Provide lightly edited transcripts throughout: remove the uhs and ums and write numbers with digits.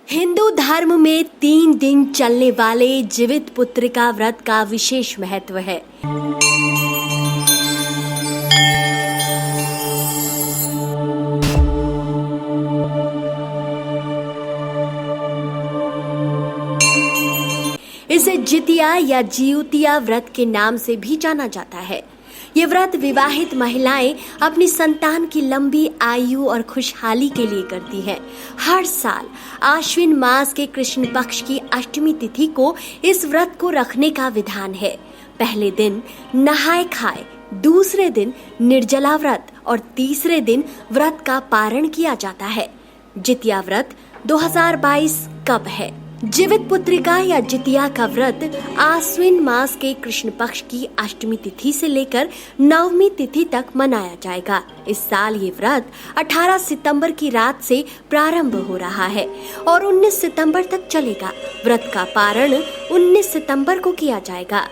हिंदू धर्म में 3 दिन चलने वाले जीवित पुत्रिका व्रत का विशेष महत्व है। इसे जितिया या जिउतिया व्रत के नाम से भी जाना जाता है। ये व्रत विवाहित महिलाएं अपनी संतान की लंबी आयु और खुशहाली के लिए करती हैं। हर साल आश्विन मास के कृष्ण पक्ष की अष्टमी तिथि को इस व्रत को रखने का विधान है। पहले दिन नहाए खाए, दूसरे दिन निर्जला व्रत और तीसरे दिन व्रत का पारण किया जाता है। जितिया व्रत 2022 कब है? जीवित पुत्रिका या जितिया का व्रत आश्विन मास के कृष्ण पक्ष की अष्टमी तिथि से लेकर नवमी तिथि तक मनाया जाएगा। इस साल ये व्रत 18 सितंबर की रात से प्रारंभ हो रहा है और 19 सितंबर तक चलेगा। व्रत का पारण 19 सितंबर को किया जाएगा।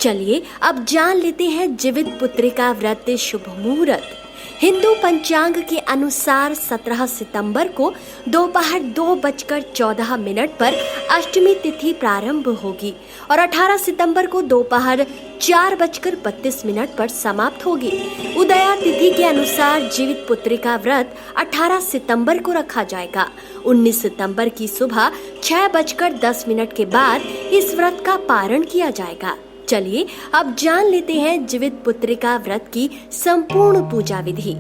चलिए अब जान लेते हैं जीवित पुत्रिका व्रत शुभ मुहूर्त। हिंदू पंचांग के अनुसार 17 सितंबर को दोपहर 2:14 पर अष्टमी तिथि प्रारंभ होगी और 18 सितंबर को दोपहर 4:32 पर समाप्त होगी। उदया तिथि के अनुसार जीवित पुत्रिका व्रत 18 सितंबर को रखा जाएगा। 19 सितंबर की सुबह 6:10 के बाद इस व्रत का पारण किया जाएगा। चलिए अब जान लेते हैं जीवित पुत्रिका व्रत की संपूर्ण पूजा विधि।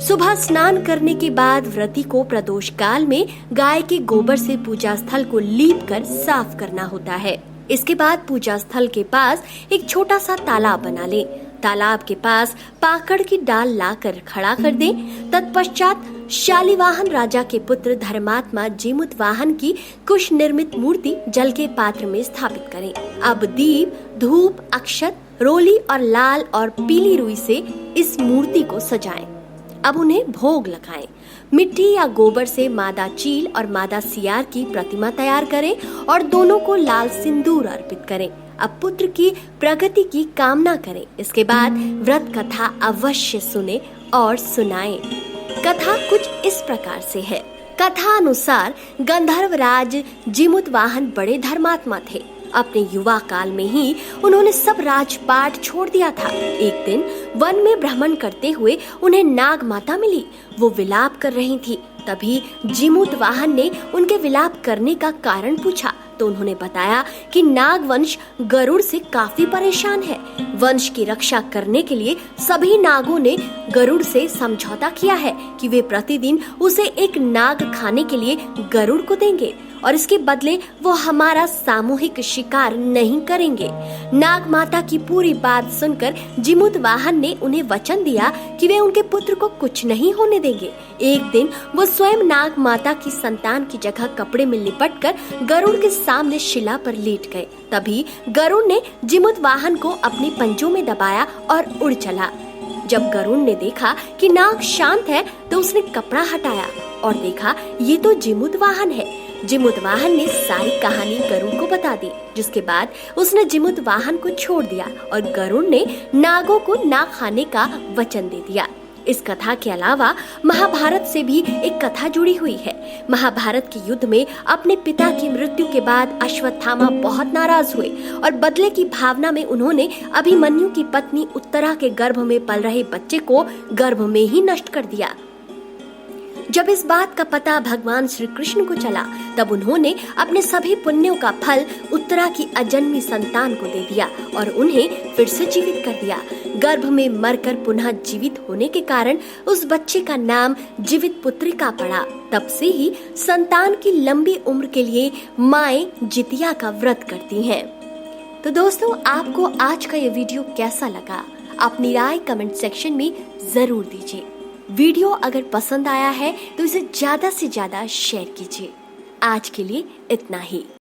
सुबह स्नान करने के बाद व्रती को प्रदोष काल में गाय के गोबर से पूजा स्थल को लीप कर साफ करना होता है। इसके बाद पूजा स्थल के पास एक छोटा सा तालाब बना लें। तालाब के पास पाकड़ की डाल लाकर खड़ा कर दें। तत्पश्चात शालिवाहन राजा के पुत्र धर्मात्मा जीमुतवाहन की कुश निर्मित मूर्ति जल के पात्र में स्थापित करें। अब दीप, धूप, अक्षत, रोली और लाल और पीली रुई से इस मूर्ति को सजाएं। अब उन्हें भोग लगाएं। मिट्टी या गोबर से मादा चील और मादा सियार की प्रतिमा तैयार करें और दोनों को लाल सिंदूर अर्पित करें। अब पुत्र की प्रगति की कामना करें। इसके बाद व्रत कथा अवश्य सुने और सुनाएं। कथा कुछ इस प्रकार से है। कथा अनुसार गंधर्वराज जीमुतवाहन बड़े धर्मात्मा थे। अपने युवा काल में ही उन्होंने सब राजपाट छोड़ दिया था। एक दिन वन में भ्रमण करते हुए उन्हें नाग माता मिली। वो विलाप कर रही थी। तभी जीमुतवाहन ने उनके विलाप करने का कारण पूछा तो उन्होंने बताया कि नाग वंश गरुड़ से काफी परेशान है। वंश की रक्षा करने के लिए सभी नागों ने गरुड़ से समझौता किया है कि वे प्रतिदिन उसे एक नाग खाने के लिए गरुड़ को देंगे और इसके बदले वो हमारा सामूहिक शिकार नहीं करेंगे। नाग माता की पूरी बात सुनकर जीमुतवाहन ने उन्हें वचन दिया कि वे उनके पुत्र को कुछ नहीं होने देंगे। एक दिन वो स्वयं नाग माता की संतान की जगह कपड़े में लिपटकर गरुड़ के सामने शिला पर लेट गए। तभी गरुड़ ने जीमुतवाहन को अपने पंजों में दबाया और उड़ चला। जब गरुड़ ने देखा कि नाग शांत है तो उसने कपड़ा हटाया और देखा ये तो जीमुतवाहन है। जीमुतवाहन ने सारी कहानी गरुड़ को बता दी, जिसके बाद उसने जीमुतवाहन को छोड़ दिया और गरुड़ ने नागों को ना खाने का वचन दे दिया। इस कथा के अलावा महाभारत से भी एक कथा जुड़ी हुई है। महाभारत के युद्ध में अपने पिता की मृत्यु के बाद अश्वत्थामा बहुत नाराज हुए और बदले की भावना में उन्होंने अभिमन्यु की पत्नी उत्तरा के गर्भ में पल रहे बच्चे को गर्भ में ही नष्ट कर दिया। जब इस बात का पता भगवान श्री कृष्ण को चला तब उन्होंने अपने सभी पुण्यों का फल उत्तरा की अजन्मी संतान को दे दिया और उन्हें फिर से जीवित कर दिया। गर्भ में मरकर पुनः जीवित होने के कारण उस बच्चे का नाम जीवित पुत्रिका पड़ा। तब से ही संतान की लंबी उम्र के लिए माएं जितिया का व्रत करती हैं। तो दोस्तों, आपको आज का ये वीडियो कैसा लगा? अपनी राय कमेंट सेक्शन में जरूर दीजिए। वीडियो अगर पसंद आया है तो इसे ज्यादा से ज्यादा शेयर कीजिए। आज के लिए इतना ही।